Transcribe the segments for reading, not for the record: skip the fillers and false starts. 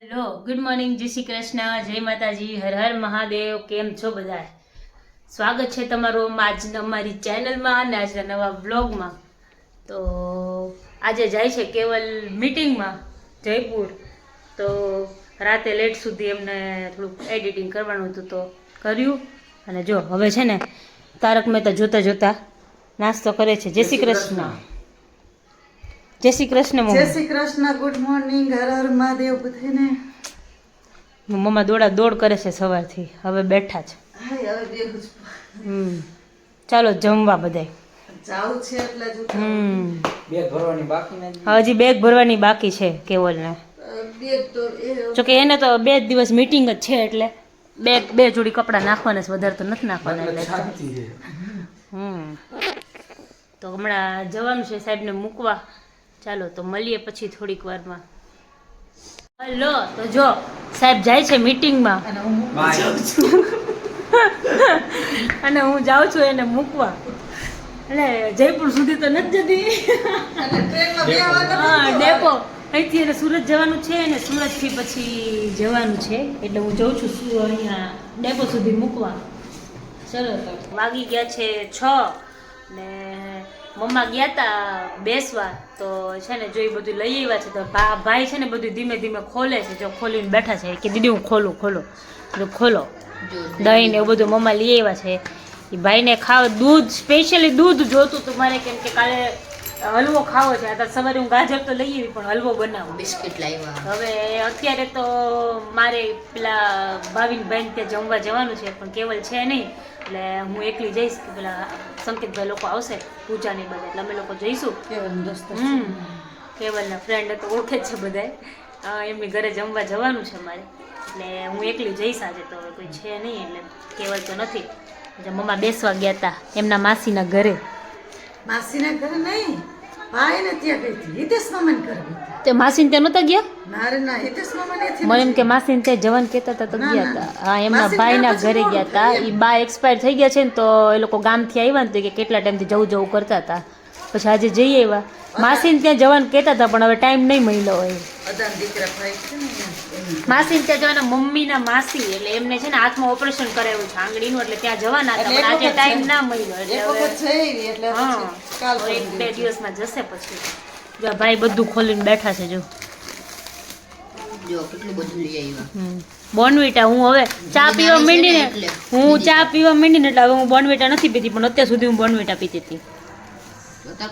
Hello, good morning, જય શ્રી કૃષ્ણ, જય માતાજી, હર હર મહાદેવ. કેમ છો બધા? સ્વાગત છે તમારું આજના અમારી ચેનલમાં અને આજના નવા વ્લોગમાં. તો આજે જાય છે કેવલ મીટિંગમાં જયપુર. તો રાતે લેટ સુધી એમને થોડુંક એડિટિંગ કરવાનું હતું તો કર્યું. અને જો હવે છે ને તારક મહેતા જોતા જોતા નાસ્તો કરે છે. જય શ્રી કૃષ્ણ. જય શ્રી કૃષ્ણ. જય શ્રી કૃષ્ણ. Good morning. હર હર મહાદેવ બધાને. મમ્મા દોડા દોડ કરે છે સવારથી, હવે બેઠા છે. હાય હવે બેહું છું. ચાલો જમવા બધાય. જાવું છે એટલે જ બેગ ભરવાની બાકી નથી. હજી બેગ ભરવાની બાકી છે કેવલને. બેગ તો જોકે એને તો 2 દિવસ મીટિંગ જ છે એટલે બે જોડી કપડાં નાખવાના છે, વધારે તો નથી નાખવાના. એટલે તો હમણાં જવાનું છે સાહેબને મૂકવા. ચાલો તો મળીએ પછી થોડીક વારમાં. હલો, તો જો સાહેબ જાય છે મીટિંગમાં અને હું જાઉં છું. અને હું જાઉં છું એને મૂકવા. એટલે જયપુર સુધી તો નથી જતી. અને ટ્રેનમાં બેહવાનું હા, ડેપો અહીંથી એને સુરત જવાનું છે અને સુરતથી પછી જવાનું છે એટલે હું જઉં છું અહીંયા ડેપો સુધી મૂકવા. ચલો તો વાગી ગયા છે 6 ને મમ્મા ગયા તા બેસવા. તો છે ને જો એ બધું લઈ આવ્યા છે તો ભાઈ છે ને બધું ધીમે ધીમે ખોલે છે. જો ખોલીને બેઠા છે કે દીદી હું ખોલો ખોલો. દહીં ને એવું બધું મમ્મા લઈ આવ્યા છે. એ ભાઈને દૂધ સ્પેશિયલી દૂધ જોતું હતું મારે, કેમ કે કાલે હલવો ખાવો છે. અત્યારે સવારે હું ગાજર તો લઈ આવી પણ હલવો બનાવું, બિસ્કિટ લાવ્યા. હવે અત્યારે તો મારે પેલા ભાવિનભાઈને ત્યાં જમવા જવાનું છે પણ કેવલ છે નહીં એટલે હું એકલી જઈશ. કે પેલા સંકેતભાઈ લોકો આવશે પૂજાની બધા એટલે અમે લોકો જઈશું. કેવલના ફ્રેન્ડ તો ઓળખે જ છે બધાય. એમની ઘરે જમવા જવાનું છે મારે એટલે હું એકલી જઈશ આજે. તો હવે કોઈ છે નહીં એટલે કેવલ તો નથી. એટલે મમ્મા બેસવા ગયા હતા એમના માસીના ઘરે. માસીના ઘરે નહીં, ભાઈ ને ત્યાં ગઈ હતી, હિતેશ મામાને ઘરે ગઈ હતી. તે માસીને ત્યાં નહોતા ગયા? ના રે ના, હિતેશ મામાને થી મને એમ કે માસીને ત્યાં જવાનું કહેતા હતા તો ના, ગયા ના. હતા. હા, એમના માસીને ભાઈના ત્યાં ઘરે પછી ગયા હતા. મોડું એ બા એક્સપાયર થઈ ગયા છે ને તો એ લોકો ગામથી આવ્યા ને તો કે કેટલા ટાઈમથી જવું કરતા હતા. પછી આજે જઈ આવ્યા. માસીને ત્યાં જવાનું કહેતા હતા પણ હવે ટાઈમ નહીં મળ્યો હોય. અદાન દીકરા ભાઈ છે ને એમ. માસીને ત્યાં જવાના, મમ્મીના માસી એટલે એમને છે ને હાથમાં ઓપરેશન કરાવ્યું છે આંગળીનું એટલે ત્યાં જવાના હતા પણ આજે ટાઈમ ના મળ્યો એટલે એક હવે વખત જઈ એટલે હા પછી કાલ 1-2 દિવસમાં જશે. પછી જો ભાઈ બધું ખોલીને બેઠા છે. જો કેટલું બધું લઈ આવ્યા. બોર્નવિટા હું હવે ચા પીવા માંડીને હું ચા પીવા માંડીને એટલે હવે હું બોર્નવિટા નથી પીતી પણ અત્યાર સુધી હું બોર્નવિટા પીતી હતી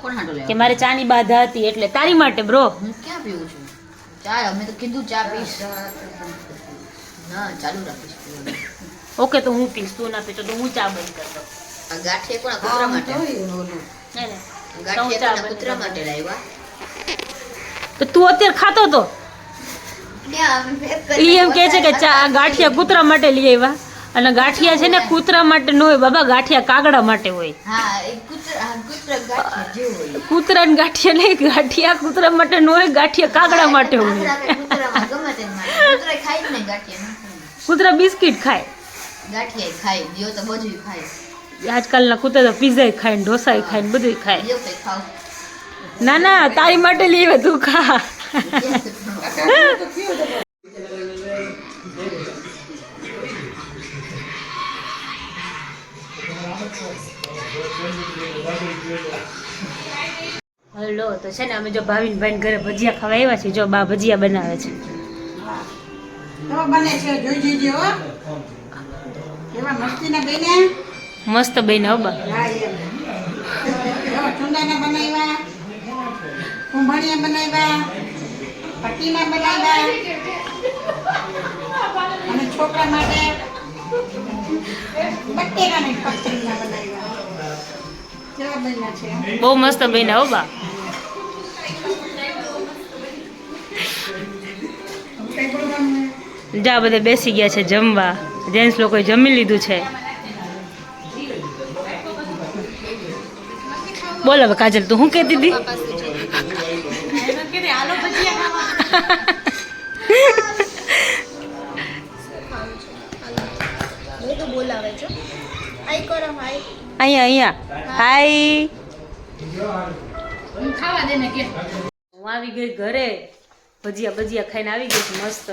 કોણ હાટો કે મારે ચાની બાધા હતી એટલે તારી માટે બ્રો. હું ક્યાં પીવું છું ચા? અમે તો કીધું ચા પીશ. ના ચાલુ રાખીશ. ઓકે તો હું પીશ, તું ના પીતો તો હું ચા બંધ કરી દઉં. આ ગાંઠિયા કોણ કૂતરા માટે? હે ને? ગાંઠિયા કોણ કૂતરા માટે લાવ્યા? તો તું અત્યારે ખાતો તો ઈ એમ કહે છે કે ચા ગાંઠિયા કૂતરા માટે લઈ આવ્યા. અને ગાંઠિયા છે ને કૂતરા માટે ન હોય બાબા, ગાંઠિયા કાગડા માટે હોય. હા એ કૂતરા ગાંઠિયા જેવું હોય. કૂતરા ને ગાંઠિયા નહીં, ગાંઠિયા કૂતરા માટે ન હોય, ગાંઠિયા કાગડા માટે હોય. કૂતરામાં ગમે તે કૂતરા ખાય જ નહીં ગાંઠિયા. કૂતરા બિસ્કિટ ખાય, ગાંઠિયા ખાય, જો તો બધું ખાય. આજકાલના કૂતરા તો પીઝા ખાય ને ઢોસા ખાય ને બધું ખાય. જો કઈ ખાવ. ના ના તારી માટે લઈ આવ્યા, તું ખા. હલો, તો છે ને અમે જો ભાવિનભાઈ ઘરે ભજીયા ખાવા આવ્યા છીએ. જો બા ભજીયા બનાવે છે. તો બને છે જોઈ જોઈજો હો. એમાં મસ્તીના બેને મસ્ત બન્યા હો બા. હા એમ. જો ચુંડાના બનાવ્યા, કુંભણિયા બનાવ્યા, પટ્ટીના બનાવ્યા અને છોકરા માટે બટેકાની પટ્ટીના બનાવ્યા. કેવા બન્યા છે? બહુ મસ્ત બન્યા હો બા. જા બધા બેસી ગયા છે જમવા. જેન્ટ્સ લોકોએ જમી લીધું છે. બોલ હવે કાજલ, તું શું કહેતી હતી? અહીંયા હાય. હું આવી ગઈ ઘરે. ભજીયા ભજીયા ખાઈને આવી ગયા છે મસ્ત.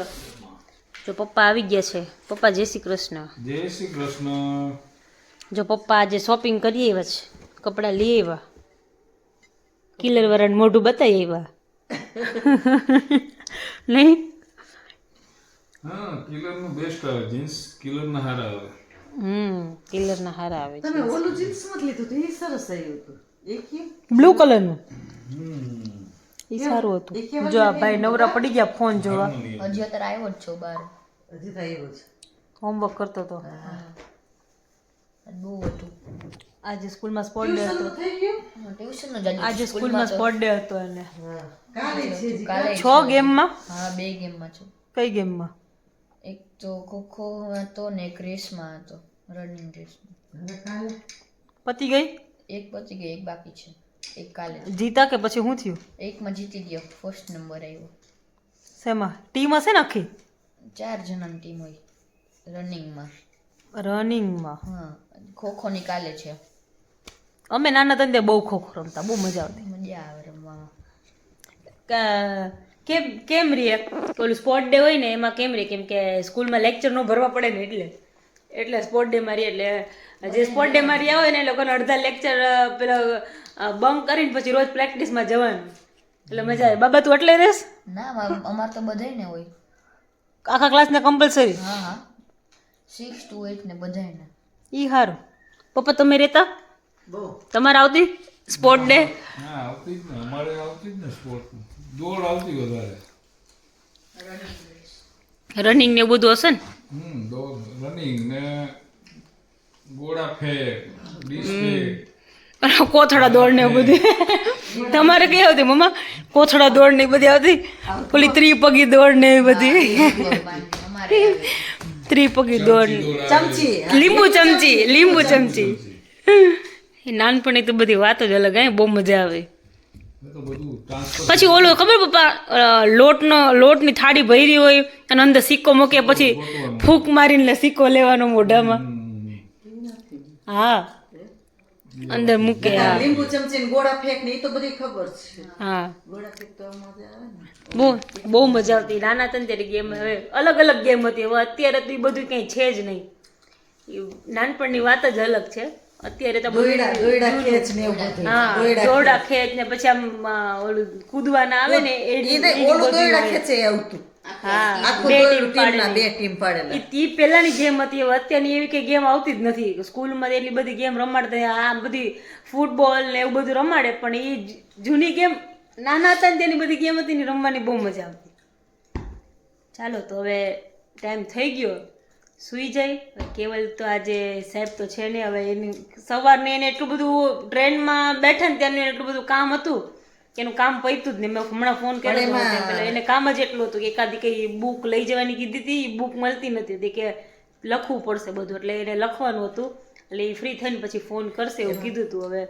જો પપ્પા આવી ગયા છે. પપ્પા જય શ્રી કૃષ્ણ. જય શ્રી કૃષ્ણ. જો પપ્પા આજે શોપિંગ કરી આવ્યા છે, કપડાં લઈ આવ્યા, કિલર વાળાને મોઢું બતાવી આવ્યા. નહીં હા, કિલર નું બેસ્ટ આવે. જીન્સ કિલર ના હારા આવે. કિલર ના હારા આવે છે. તમે ઓલું જીન્સ મત લીધું તો એ સરસ આવ્યું હતું. એ કેમ? બ્લુ કલરનું એ સારું હતું. જો આ ભાઈ નવરા પડી ગયા ફોન જોવા. હજી અત્યારે આવ્યો જ છો બાર. હજી તો આવ્યો છે. હોમવર્ક કરતો હતો. બહુ હતું. આજે સ્કૂલમાં સ્પોર્ટ ડે હતો. થઈ ગયું? ટ્યુશન નો જાજુ આજે સ્કૂલમાં સ્પોર્ટ ડે હતો એને. હા. કાલે છે હજી. કાલે 6 ગેમમાં. હા 2 ગેમમાં છું. કઈ ગેમમાં? એક તો ખોખો હતો ને એક રેસમાં હતો, રનિંગ રેસમાં. હવે કાલે પતી ગઈ? એક પતી ગઈ, એક બાકી છે. એક કાલે છે. જીતા કે પછી શું થયું? એકમાં જીતી ગયો, ફર્સ્ટ નંબર આવ્યો. શેમાં ટીમ હશે ને આખી? 4 જણાની ટીમ હોય રનિંગમાં. રનિંગમાં. હા, ખોખોની કાલે છે. અમે નાના હતા ને બહુ ખોખો રમતા, બહુ મજા આવતી. મજા આવે રમવામાં. કેમ રે ઓલું સ્પોર્ટ ડે હોય ને એમાં કેમ રે, કેમ કે સ્કૂલમાં લેક્ચર ન ભરવા પડે ને એટલે સ્પોર્ટ ડે માં એટલે જે સ્પોર્ટ ડે માં રહ્યા હોય ને એ લોકોને અડધા લેક્ચર પેલો બંક કરીને પછી રોજ પ્રેક્ટિસમાં જવાનું, એટલે મજા આવે. બાબા તું એટલે રહેશ? ના અમાર તો બધાયને હોય. આખા ક્લાસને કમ્પલસરી? હા હા 6 to 8 ને બધાયને. ઈ સારું. પપ્પા તમે રહેતા? બહુ તમારે આવતી સ્પોર્ટ ડે? હા, આવતી જ ને. અમારે આવતી જ ને સ્પોર્ટ. દોડ આવતી વધારે. રનિંગ ને એવું બધું હશે ને? દોડ, રનિંગ ને ગોળા ફેંક, ડીશ ફેંક. કોથળા દોડ ને એવું બધું. તમારે કઈ આવતી મમ્મા? કોથળા દોડ ને એ બધી આવતી? ઓલી ત્રિપગી દોડ ને એવી બધી? અમારે આવે. ત્રિપગી દોડ, ચમચી. લીંબુ ચમચી. એ નાનપણી તો બધી વાત જ અલગ. બહુ મજા આવે. એ તો બધું ટ્રાન્સફર. પછી ઓલો ખબર પપ્પા, લોટની થાળી ભરી હોય અને અંદર સિક્કો મૂકે, પછી ફૂંક મારીને સિક્કો લેવાનો મોઢામાં. હા અંદર મૂકે. હા લીંબુ ચમચી ને ગોળા ફેંક ને એ તો બધી ખબર છે. હા ગોળા ફેંક તો મજા આવે ને. બહુ મજા આવતી. નાના હતા ને ત્યારે ગેમ, હવે અલગ અલગ ગેમ હતી. હવે અત્યારે તો એ બધું કંઈ છે જ નહીં. એ નાનપણની વાત જ અલગ છે. અત્યારે તો બધું દોયડા ખેંચ ને એવું બધું. હા દોરડા ખેંચ ને પછી આમ ઓલું કૂદવાના આવે ને એ ઓલું દોયડા ખેંચે આવતું. હા આખું બે દોયડું ટીમ ટીમના પાડે. 2 ટીમ પાડેલા. ઈ પહેલાની ગેમ હતી. હવે અત્યારની એવી કઈ ગેમ આવતી જ નથી. સ્કૂલમાં એટલી બધી ગેમ રમાડતા, આ બધી ફૂટબોલ ને એવું બધું રમાડે, પણ એ જૂની ગેમ નાના હતા ને તેની બધી ગેમ હતી ને રમવાની બહુ મજા આવતી. ચાલો તો હવે ટાઈમ થઈ ગયો, સુઈ જાય. કેવલ તો આજે સાહેબ તો છે ને, હવે એની સવારને એને એટલું બધું ટ્રેનમાં બેઠા ને ત્યારનું એટલું બધું કામ હતું કે એનું કામ પૈતું જ નહીં. મેં હમણાં ફોન કર્યો હતો પેલા, એને કામ જ એટલું હતું કે એકાદી કઈ બુક લઈ જવાની કીધી હતી, બુક મળતી નથી હતી કે લખવું પડશે બધું, એટલે એને લખવાનું હતું. એટલે એ ફ્રી થઈને પછી ફોન કરશે એવું કીધું હતું. હવે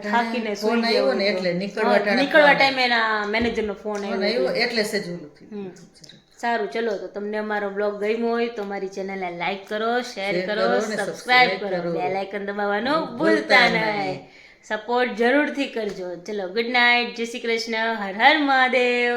થાકીને સુઈ ગયો ને એટલે નીકળવા ટાઈમે એના મેનેજરનો ફોન આવ્યો. એટલે સેજુલું થયું. સારું, ચલો તો તમને અમારો બ્લોગ ગમ્યો હોય તો મારી ચેનલને લાઈક કરો, શેર કરો, સબસ્ક્રાઇબ કરો, બેલ આઇકન દબાવવાનું ભૂલતા નહીં. સપોર્ટ જરૂરથી કરજો. ચલો ગુડ નાઇટ, જય શ્રી કૃષ્ણ, હર હર મહાદેવ.